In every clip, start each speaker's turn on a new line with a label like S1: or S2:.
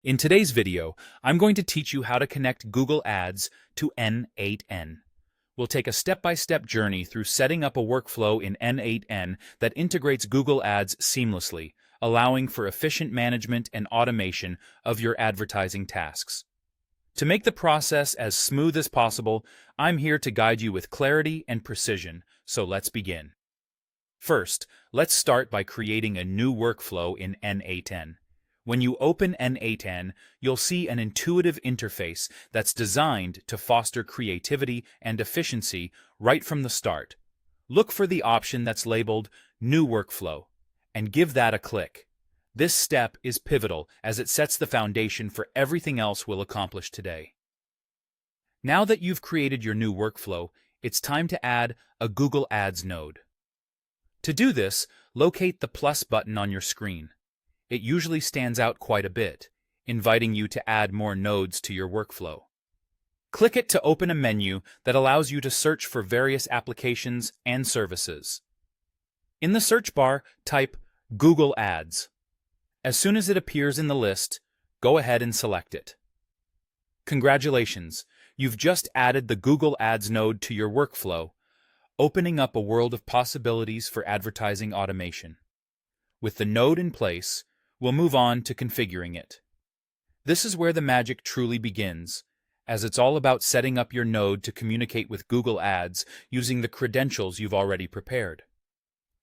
S1: In today's video, I'm going to teach you how to connect Google Ads to N8N. We'll take a step-by-step journey through setting up a workflow in N8N that integrates Google Ads seamlessly, allowing for efficient management and automation of your advertising tasks. To make the process as smooth as possible, I'm here to guide you with clarity and precision, so let's begin. First, let's start by creating a new workflow in N8N. When you open N8N, you'll see an intuitive interface that's designed to foster creativity and efficiency right from the start. Look for the option that's labeled New Workflow, and give that a click. This step is pivotal as it sets the foundation for everything else we'll accomplish today. Now that you've created your new workflow, it's time to add a Google Ads node. To do this, locate the plus button on your screen. It usually stands out quite a bit, inviting you to add more nodes to your workflow. Click it to open a menu that allows you to search for various applications and services. In the search bar, type Google Ads. As soon as it appears in the list, go ahead and select it. Congratulations, you've just added the Google Ads node to your workflow, opening up a world of possibilities for advertising automation. With the node in place, we'll move on to configuring it. This is where the magic truly begins, as it's all about setting up your node to communicate with Google Ads using the credentials you've already prepared.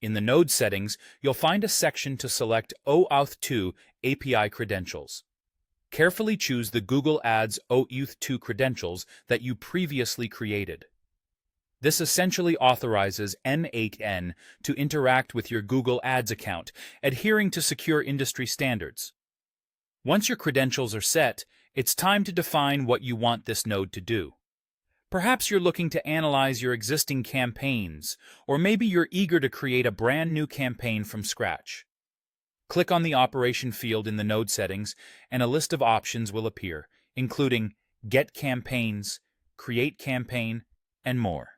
S1: In the node settings, you'll find a section to select OAuth 2 API credentials. Carefully choose the Google Ads OAuth 2 credentials that you previously created. This essentially authorizes N8N to interact with your Google Ads account, adhering to secure industry standards. Once your credentials are set, it's time to define what you want this node to do. Perhaps you're looking to analyze your existing campaigns, or maybe you're eager to create a brand new campaign from scratch. Click on the operation field in the node settings, and a list of options will appear, including Get Campaigns, Create Campaign, and more.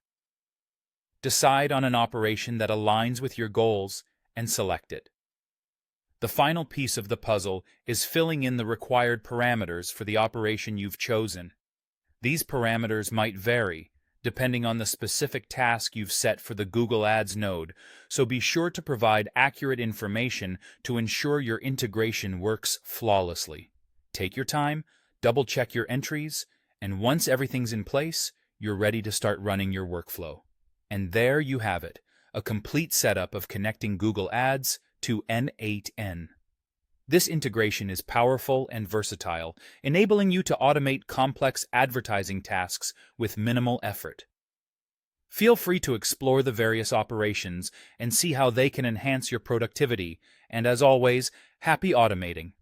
S1: Decide on an operation that aligns with your goals and select it. The final piece of the puzzle is filling in the required parameters for the operation you've chosen. These parameters might vary, depending on the specific task you've set for the Google Ads node, so be sure to provide accurate information to ensure your integration works flawlessly. Take your time, double-check your entries, and once everything's in place, you're ready to start running your workflow. And there you have it, a complete setup of connecting Google Ads to N8N. This integration is powerful and versatile, enabling you to automate complex advertising tasks with minimal effort. Feel free to explore the various operations and see how they can enhance your productivity, and as always, happy automating!